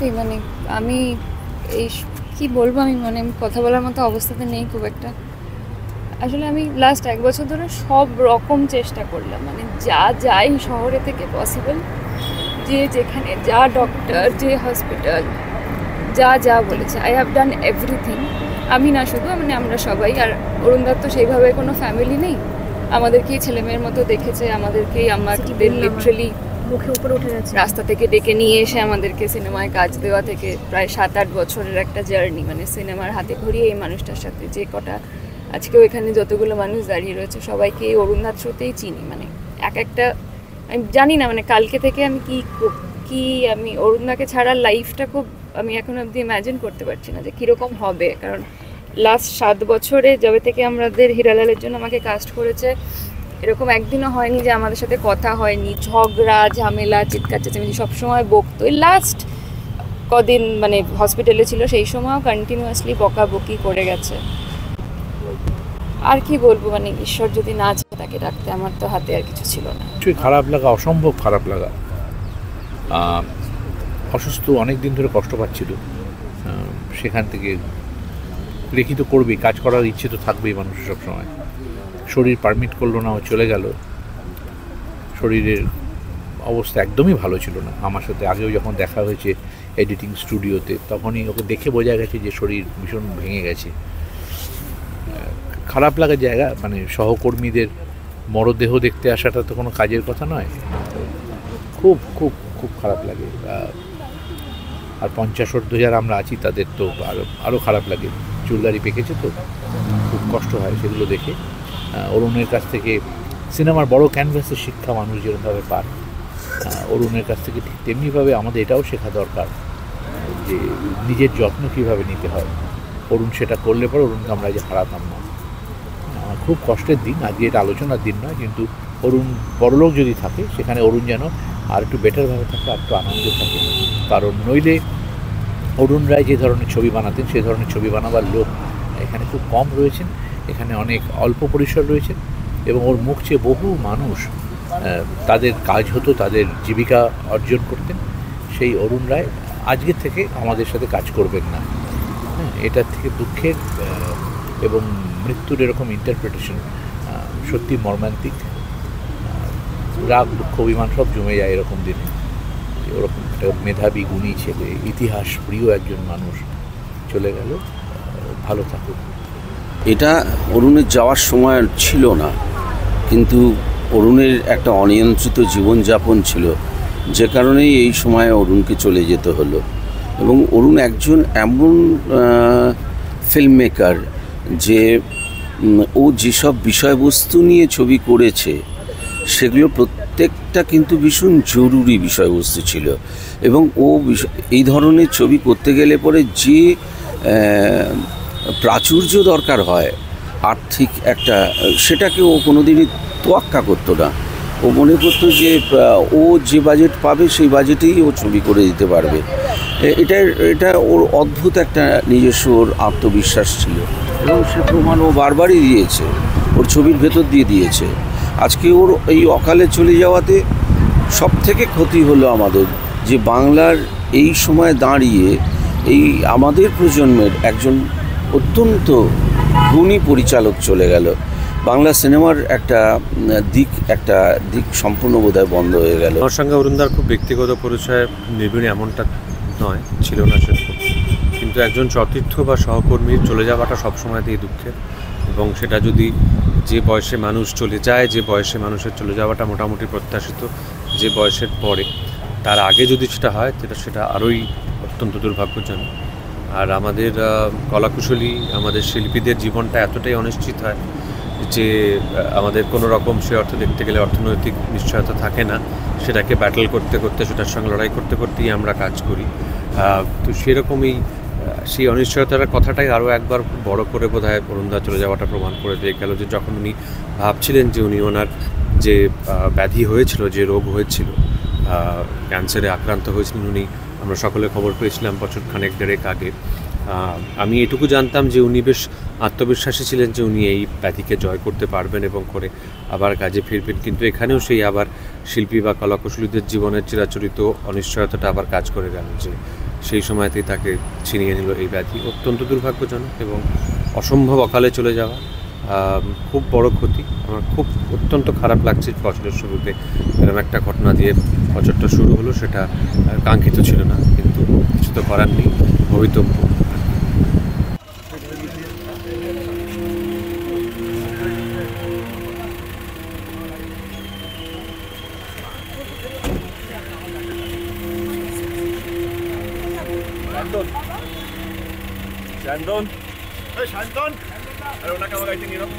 সত্যি মানে আমি এই কি বলবো, আমি মানে কথা বলার মতো অবস্থাতে নেই খুব একটা। আসলে আমি লাস্ট 1 বছর ধরে সব রকম চেষ্টা করলাম, মানে যা যাই শহরে থেকে পসিবল, যে যেখানে যা ডক্টর, যে হসপিটাল, যা যা বলেছে, আই হ্যাভ ডান এভরিথিং। আমি না শুধু, মানে আমরা সবাই। আর অরুণদার তো সেইভাবে কোনো ফ্যামিলি নেই, আমাদেরকেই ছেলেমেয়ের মতো দেখেছে, আমাদেরকেই আমাদের লিটারালি মুখে উপরে উঠে গেছে। রাস্তা থেকে ডেকে নিয়ে এসে আমাদেরকে সিনেমায় কাজ দেওয়া থেকে প্রায় 7-8 বছরের একটা জার্নি, মানে সিনেমার হাতে ঘুরিয়ে এই মানুষটার সাথে যে কটা আজকেও এখানে যতগুলো মানুষ দাঁড়িয়ে রয়েছে সবাইকে এই অরুণদার থ্রুতেই চিনি। মানে একটা আমি জানি না, মানে কালকে থেকে আমি কি আমি অরুণদাকে ছাড়া লাইফটা খুব আমি এখন অবধি ইম্যাজিন করতে পারছি না যে কীরকম হবে। কারণ লাস্ট 7 বছরে যবে থেকে আমাদের হিরালালের জন্য আমাকে কাস্ট করেছে, এরকম একদিনও হয়নি যে আমাদের সাথে কথা হয়নি, ঝগড়া ঝামেলা চিৎকার চেঁচামেচি সবসময় বকতো। এই লাস্ট কদিন মানে হসপিটালে ছিল সেই সময়ও কন্টিনিউয়াসলি বকাবকি করে গেছে। আর কি বলবো, মানে ঈশ্বর যদি না চায় তাকে ডাকতে আমার তো হাতে আর কিছু ছিল না। খারাপ লাগা, অসম্ভব খারাপ লাগা। অসুস্থ, অনেক দিন ধরে কষ্ট পাচ্ছিল, সেখান থেকে লিখিত করবেই, কাজ করার ইচ্ছে তো থাকবেই মানুষের সবসময়। শরীর পারমিট করলো না, ও চলে গেল। শরীরের অবস্থা একদমই ভালো ছিল না। আমার সাথে আগেও যখন দেখা হয়েছে এডিটিং স্টুডিওতে, তখনই ওকে দেখে বোঝা গেছে যে শরীর ভীষণ ভেঙে গেছে। খারাপ লাগার জায়গা, মানে সহকর্মীদের মরদেহ দেখতে আসাটা তো কোনো কাজের কথা নয়। খুব খুব খুব খারাপ লাগে। আর 50-60 যারা আমরা আছি তাদের তো আরও খারাপ লাগে। চুলদারি পেকেছে তো খুব কষ্ট হয় সেগুলো দেখে। অরুণের কাছ থেকে সিনেমার বড় ক্যানভাসের শিক্ষা মানুষ যেরকমভাবে পান, অরুণের কাছ থেকে ঠিক তেমনিভাবে আমাদের এটাও শেখা দরকার যে নিজের যত্ন কীভাবে নিতে হয়। অরুণ সেটা করলে পরে অরুণকে আমরা যে হারাতাম না। খুব কষ্টের দিন, আজকে এটা আলোচনার দিন নয়, কিন্তু অরুণ পরলোক যদি থাকে সেখানে অরুণ যেন আর একটু বেটারভাবে থাকে, আর একটু আনন্দে থাকে। কারণ নইলে অরুণ রায় যে ধরনের ছবি বানাতেন সে ধরনের ছবি বানাবার লোক এখানে খুব কম রয়েছেন, এখানে অনেক অল্প পরিসর রয়েছেন। এবং ওর মুখ চেয়ে বহু মানুষ তাদের কাজ হতো, তাদের জীবিকা অর্জন করতেন। সেই অরুণ রায় আজকের থেকে আমাদের সাথে কাজ করবেন না। এটার থেকে দুঃখের এবং মৃত্যুর এরকম ইন্টারপ্রিটেশন সত্যি মর্মান্তিক। রাগ, দুঃখ, অভিমান সব জমে যায় এরকম দিনে। ওরকম একটা মেধাবী, গুণী ছেলে, ইতিহাস প্রিয় একজন মানুষ চলে গেল। ভালো থাকুক। এটা অরুণের যাওয়ার সময় ছিল না, কিন্তু অরুণের একটা অনিয়ন্ত্রিত জীবনযাপন ছিল, যে কারণেই এই সময়ে অরুণকে চলে যেতে হলো। এবং অরুণ একজন এমন ফিল্ম মেকার যে ও যেসব বিষয়বস্তু নিয়ে ছবি করেছে সেগুলো প্রত্যেকটা কিন্তু ভীষণ জরুরি বিষয়বস্তু ছিল। এবং ও এই ধরনের ছবি করতে গেলে পরে যে প্রাচুর্য দরকার হয় আর্থিক একটা, সেটাকে ও কোনোদিনই তোয়াক্কা করতো না। ও মনে করতো যে ও যে বাজেট পাবে সেই বাজেটেই ও ছবি করে দিতে পারবে। এটা ওর অদ্ভুত একটা নিজস্ব ওর আত্মবিশ্বাস ছিল, এবং সে প্রমাণ ও বারবারই দিয়েছে, ওর ছবির ভেতর দিয়ে দিয়েছে। আজকে ওর এই অকালে চলে যাওয়াতে সবথেকে ক্ষতি হলো আমাদের, যে বাংলার এই সময় দাঁড়িয়ে এই আমাদের প্রজন্মের একজন অত্যন্ত গুণী পরিচালক চলে গেল। বাংলা সিনেমার একটা দিক সম্পূর্ণ বোধহয় বন্ধ হয়ে গেল। আমার সঙ্গে অরুণদার খুব ব্যক্তিগত পরিচয় নিবিড় এমনটা নয়, ছিল না সেরকম, কিন্তু একজন সতীর্থ বা সহকর্মীর চলে যাওয়াটা সবসময় দিয়ে দুঃখের। এবং সেটা যদি যে বয়সে মানুষ চলে যায়, যে বয়সে মানুষের চলে যাওয়াটা মোটামুটি প্রত্যাশিত, যে বয়সের পরে, তার আগে যদি সেটা হয় সেটা আরোই অত্যন্ত দুর্ভাগ্যজনক। আর আমাদের কলাকুশলী, আমাদের শিল্পীদের জীবনটা এতটাই অনিশ্চিত হয় যে আমাদের কোনো রকম সে অর্থ দেখতে গেলে অর্থনৈতিক নিশ্চয়তা থাকে না। সেটাকে ব্যাটল করতে করতে, সেটার সঙ্গে লড়াই করতে করতেই আমরা কাজ করি। তো সেরকমই সেই অনিশ্চয়তার কথাটাই আরও একবার বড় করে বোধহয় অরুণদা চলে যাওয়াটা প্রমাণ করে দিয়ে গেল, যে যখন উনি ভাবছিলেন যে উনি ওনার যে ব্যাধি হয়েছিল, যে রোগ হয়েছিল, ক্যান্সারে আক্রান্ত হয়েছিলেন উনি, আমরা সকলে খবর পেয়েছিলাম বছর খানেক দেড়েক আগে। আমি এটুকু জানতাম যে উনি বেশ আত্মবিশ্বাসী ছিলেন যে উনি এই ব্যাধিকে জয় করতে পারবেন এবং করে আবার কাজে ফিরবেন। কিন্তু এখানেও সেই আবার শিল্পী বা কলাকুশলীদের জীবনের চিরাচরিত অনিশ্চয়তাটা আবার কাজ করে গেল, যে সেই সময়তেই তাকে ছিনিয়ে নিল এই ব্যাধি। অত্যন্ত দুর্ভাগ্যজনক এবং অসম্ভব অকালে চলে যাওয়া, খুব বড় ক্ষতি। আমার খুব অত্যন্ত খারাপ লাগছে বছরের শুরুতে এরকম একটা ঘটনা দিয়ে বছরটা শুরু হলো, সেটা কাঙ্ক্ষিত ছিল না, কিন্তু কিছু তো করার নেই, ভবিতব্য। শান্তন, এই শান্তন, আরে ওনাকে আমার গাড়িতে নিয়ে নাও।